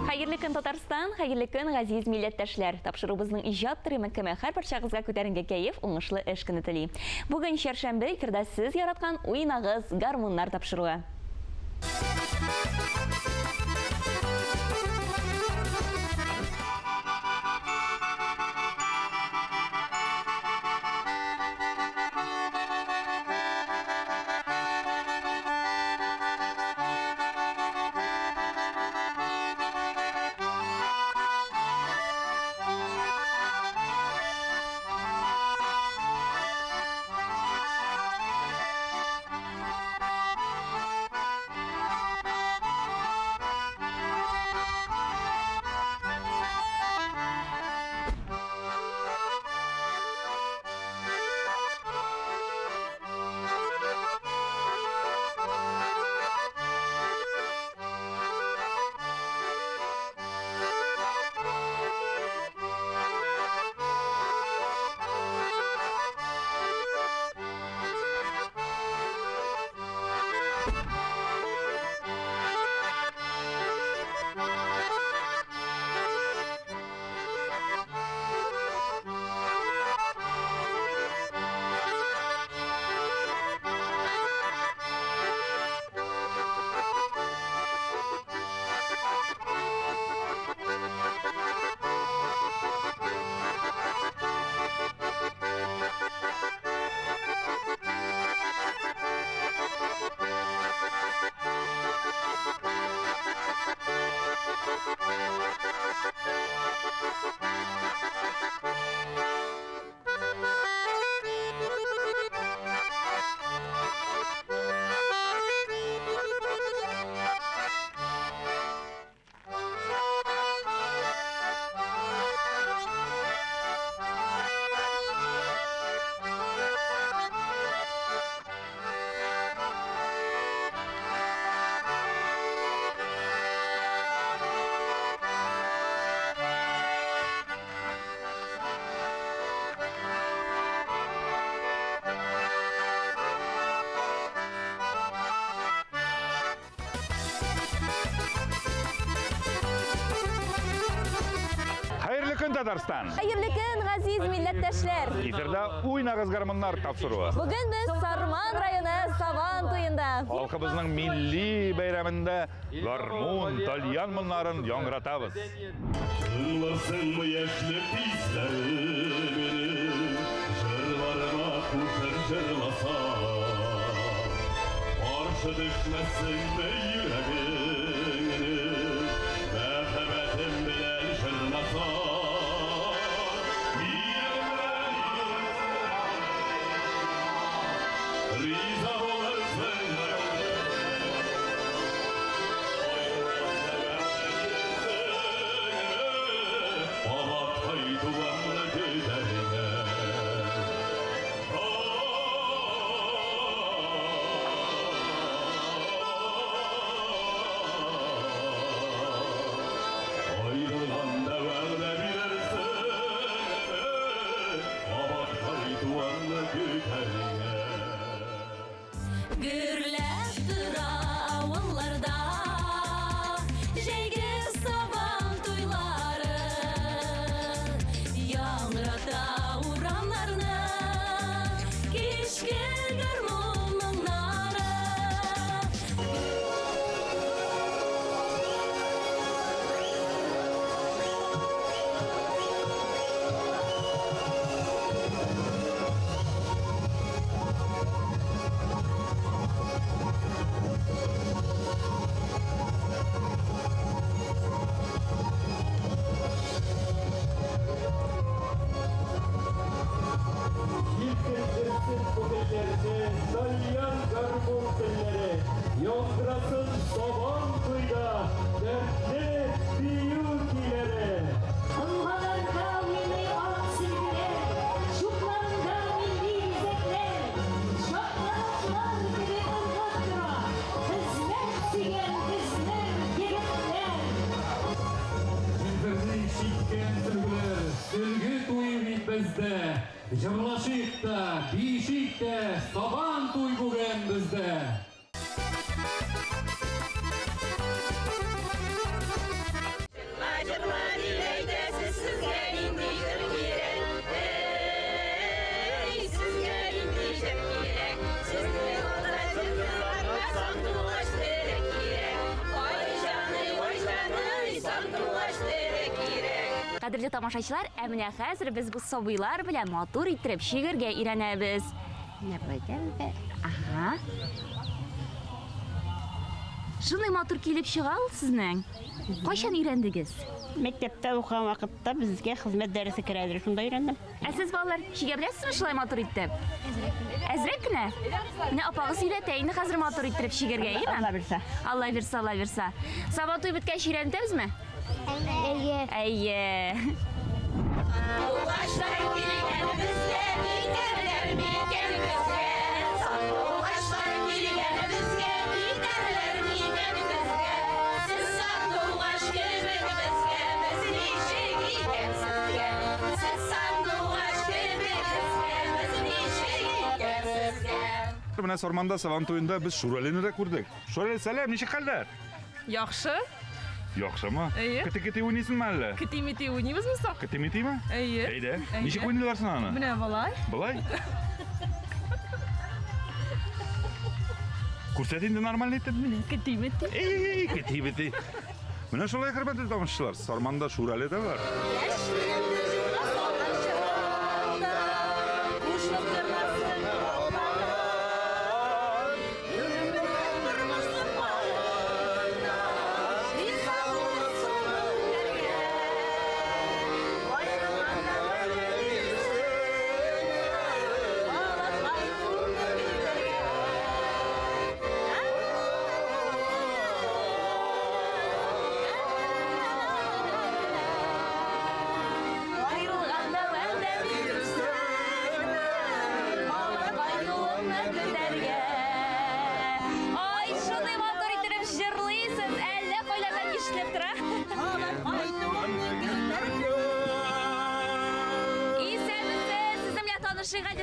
Hayırlı kün Татарстан, hayırlı kün газиз милләттәшләр. Тапшырубызның иҗат төрі мәкәмә һәр бер шагызга күтәренге кәеф, уңышлы эш көне тели. Бүген чәршәмбе эфирдә сез яраткан уйнагыз гармуннар тапшыруы. Татарстан. Hayırlı kün газиз милләттәшләр. Эфирдә уйнагыз гармуннар тапшыруы. Бүген без Сарман районы Саван туенда. Халкыбызның милли бәйрәмендә гармун, тальян моннарын яңгыратабыз. Аңларсыңмы яшьлек хисләрен, җырларыма кушыр җырласа, каршы төшмәсеңме йөрәгем, мәхәббәтем белән җырласа. Жырлашыйк та, бишик та, Сабан туй бүген бездә. Кадерле тамашачылар, әміне хәзір біз бұл сабыйлар белән матур иттереп шигыргә өйрәнәбез. Ага. Шундый матур килеп чыга ул сезнең. Кайчан өйрәндегез? Мәктәптә укыган вакытта безгә хезмәт дәресе керәдер, шунда өйрәндем. Ә сез балалар, шигә беләсезме шулай матур итеп? Әзрәк кенә. Менә апагыз өйрәтә инде хәзер матур иттереп шигыргә, әйеме? Алла бирсә. Алла бирсә, Алла бирсә. Сабан туй беткәч өйрәнтәбезме? Әйе. Әйе. Менә Сарманда Сабан туенда без Шуралине дә күрдек. Шурали, сәлам, ничек хәлләр? Яхшы. Яхшымы? Әйе. Кете-кете уйныйсыңмы әллә? Кити-мити уйныйбызмы соң? Кете-метиме? Әйе. Әйдә. Әйе. Ничек уйныйлар соң аны? Менә балай. Былай? Күрсәт инде нормаль итеп. Менә кити-мити. Эй, кете-бете. Менә шулай хөрмәтле тамашачылар, Сарманда Шурали дә бар.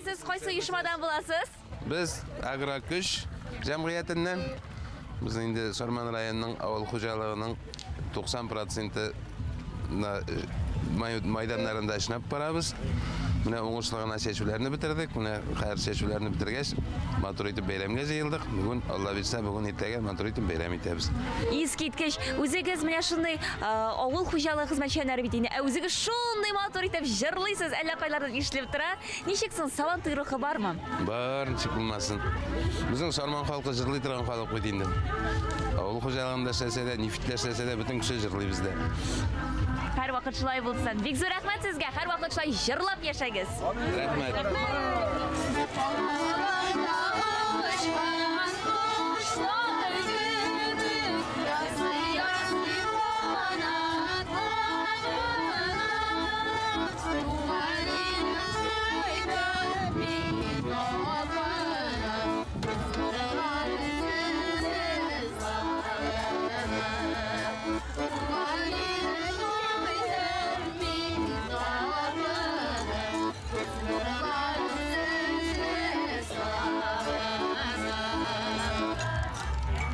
Сіз қайсы ұйышмадан боласыз? Biz Агрокүш жәмғиятынан біз енді Сарман районының ауыл қожалығының 90% майдандарында ішініп барабыз. Міне оңышылығына шешулеріні бітірдік. Міне қайыр шешулеріні бітіргеш, матур етіп бейремге жайылдық. Бүгін, Алла білсе, бүгін ертеге матур етіп бейрем етеміз. Искиткеш, өзіңіз міне шындай ауыл қожалығы қызметшілері бітейіне, өзіңіз шындай матур етіп жырлайсыз, әлі қайлардан ештіліп тұра. Нешексің, сабан тұйрықы бар ма? Бар, нешек болмасын. Біздің Сарман халқы жырлай тұрған халық өтейінді. Ауыл қожалығында шәсе де, нефитлер шәсе де, бүтін күші жырлай бізде. Һәр вакыт шулай булсын. Бик зур рәхмәт сезгә. Һәр вакыт шулай җырлап яшәгез. Рәхмәт.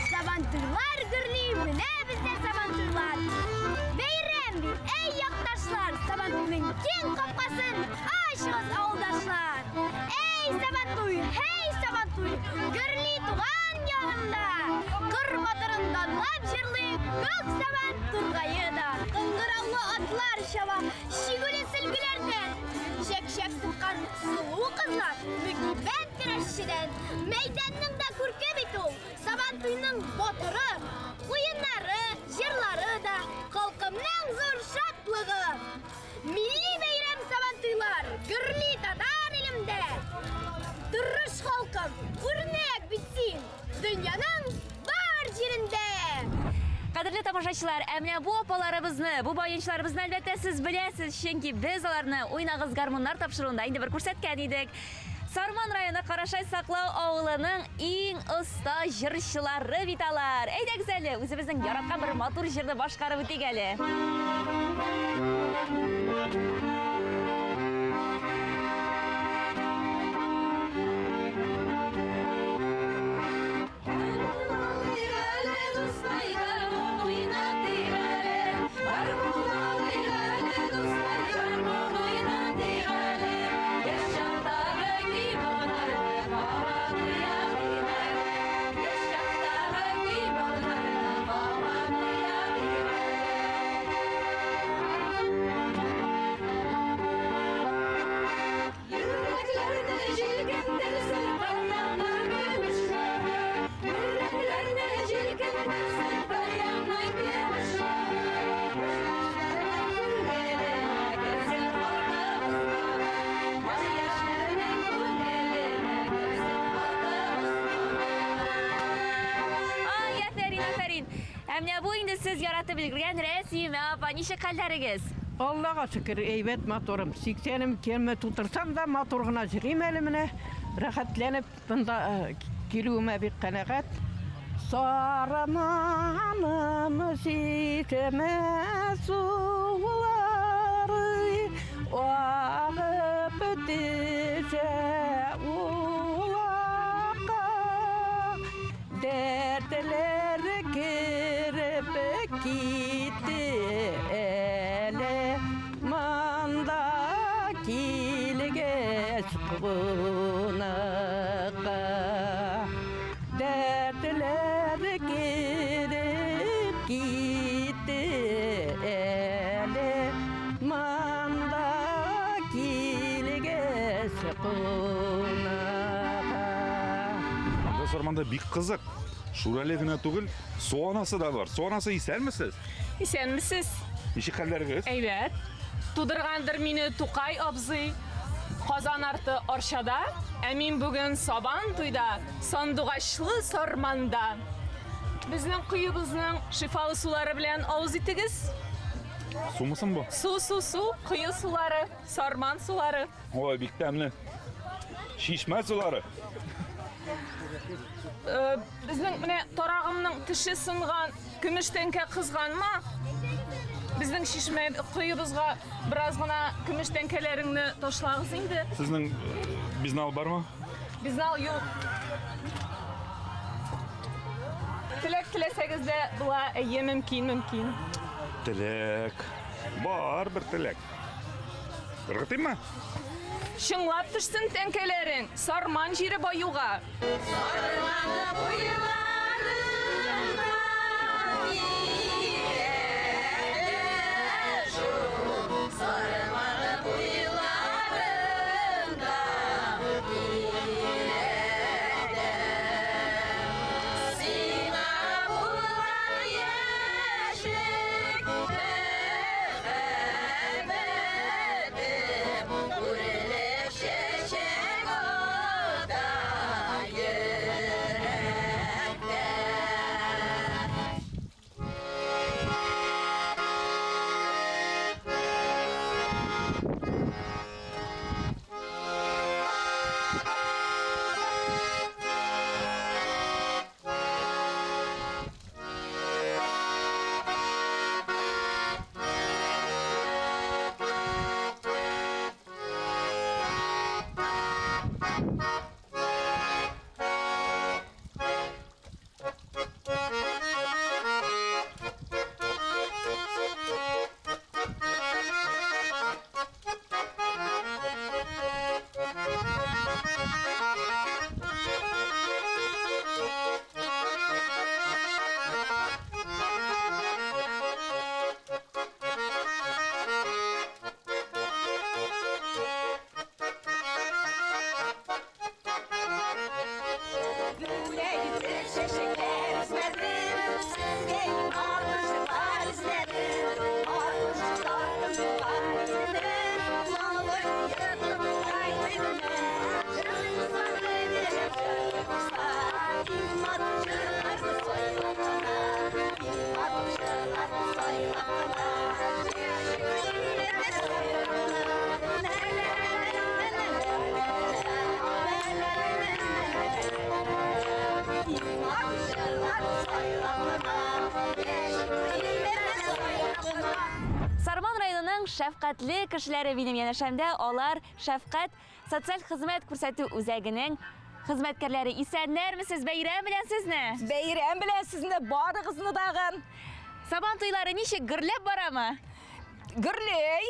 Sabantuylar gürli, ne bizde sabantuylar. Beyram bir, ey yaktaşlar, sabantuyun keng kapkasın, aşığız avdaşlar. Ey sabantuy, hey sabantuy, gürli tuğan yanında. Kır batırından lap jırlı, gök saban turgayı da. Kıngıravlı atlar şava, şigüle silgülerden. Şek-şek tıkan sulu kızlar, mükibet bir eşşiden. Meydanның da күрке бит ул, Сабантуйның батыры, уйыннары, җырлары да халкымның зур шатлыгы. Милли бәйрәм Сабантуйлар, гөрли татар илемдә. Тырыш халкым, үрнәк бит син, дөньяның бар җирендә. Кадерле тамашачылар, әміне бу апаларыбызны, бу баянчыларыбызны әлбәттә сез беләсез, чөнки без аларны уйнагыз гармуннар тапшыруында инде бер күрсәткән идек. Сарман районы Карашай саклау авылының иң оста җырчылары бит алар. Әйдәгез әле, үзебезнең яраткан бер матур җырны башкарып үтик әле. Әмне бу инде сез яратып өлгергән Рәсима апа, ничек хәлләрегез? Аллаға шükür, әйбәт моторым. 80-ім келме тутырсам да мотор гына жүрим әле менә. Рәхәтләнеп бында килүемә бик канәгать. Сарманым ситемә сулары, агып үтсә улакка, дәртләр киреп китте әле манда килгәч кунакка. Дәртләр киреп китте әле манда килгәч кунакка. Анда сорманда бик кызык. Шуралы гына түгел, суанасы да бар. Суанасы исәнмесез? Исәнмесез? Ничек хәлләрегез? Әйбәт. Тудыргандыр мине Тукай абзый. Казан арты Арчада, ә мин бүген Сабан туйда, Сандугачлы Сарманда. Безнең кыйыбызның шифалы сулары белән авыз итегез. Сумысын бу? Су, кыйы сулары, Сарман сулары. Ой, бик тәмле. Шишмә сулары. Безнең менә тарагымның теше сынган, көмеш тәнкә кызганма. Безнең шишмә кыйыбызга бераз гына көмеш тәнкәләреңне ташлагыз инде. Сезнең бизнал бармы? Бизнал юк. Теләсәгез дә була, әйе, мөмкин. Теләк. Бар бер теләк. Ыргытыйммы? Шыңлап төшсен тәнкәләрең, Сарман җире баюга. Сарман районының шәфкатьле кешеләре минем янәшәмдә, алар шәфкать социаль хезмәт күрсәтү үзәгенең хезмәткәрләре. Исәннәрмесез, бәйрәм белән сезне? Бәйрәм белән сезне барыгызны дагын. Сабан туйлары ничек, гөрләп барамы? Гөрләй.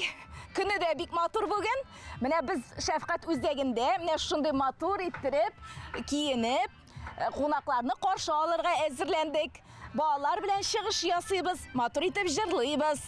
Көне дә бик матур бүген. Менә без шәфкать үзәгендә менә шундый матур иттереп, киенеп, кунакларны каршы алырга әзерләндек. Балалар белән чыгыш ясыйбыз, матур итеп җырлыйбыз.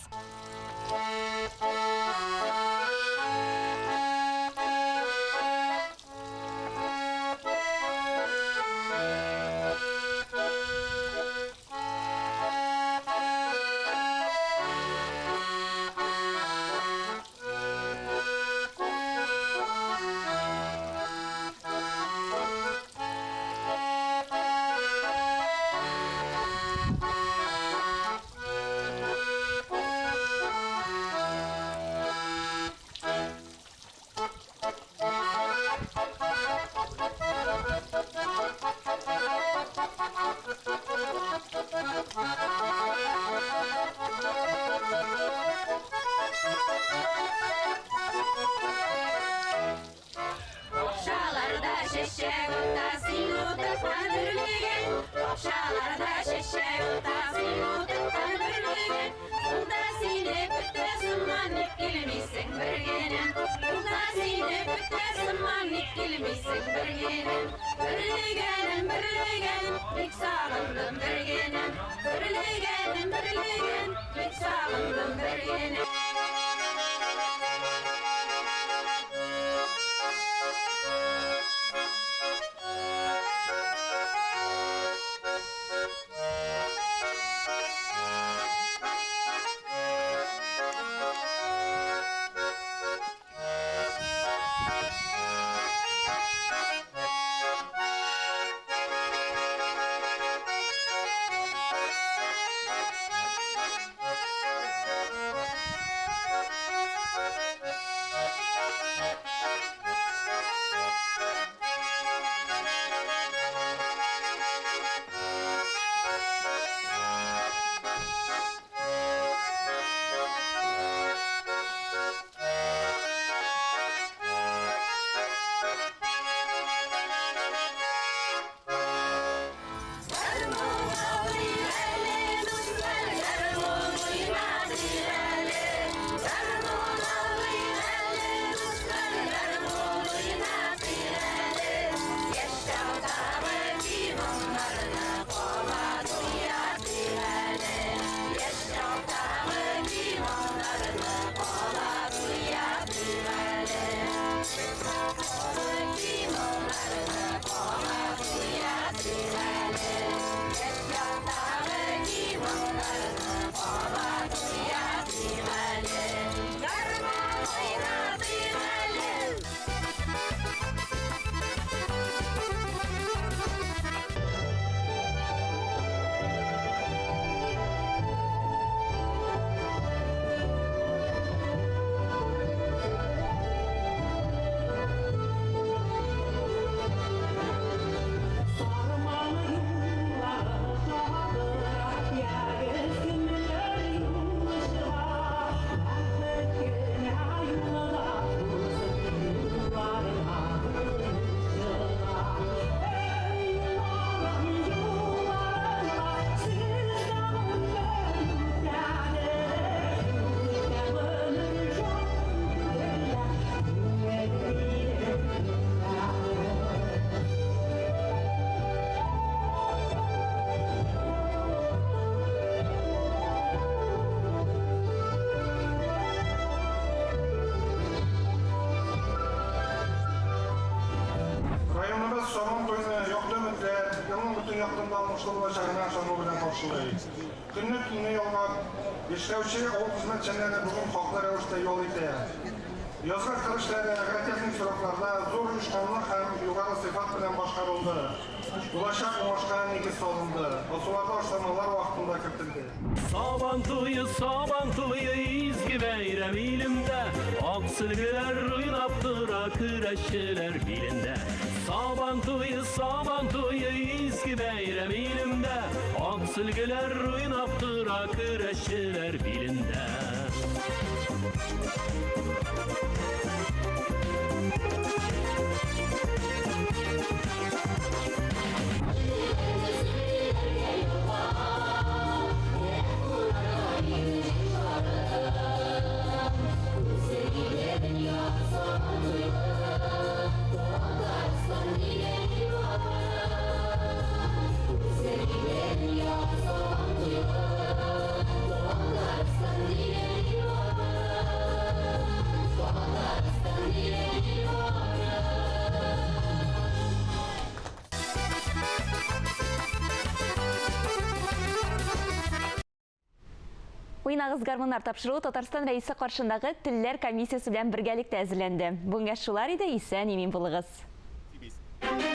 Günlük yine yolga işlevçi o hizmetçilerine bugün halklar rəvişdə yol ite. Yazgar kırışları, agrotexnik soroklarda zor uyuşkanlıq hem yukarı sıfat bilen başkarıldı. Ulaşak ulaşka negiz salındı. Osularda hoşlamalar vaxtında kırtıldı. Sabantuyu izgi beyrem ilimde, aksılgılar oynaptıra küreşçiler bilinde. Sabantuyu izgi beyrem ilimde, aksılgılar oynaptıra küreşçiler bilinde. Уйнагыз гармоннар тапшыруы Татарстан рәисе каршындагы телләр комиссиясы белән бергәлектә әзерләнде. Бүгенгә шулар иде, исән имин булыгыз.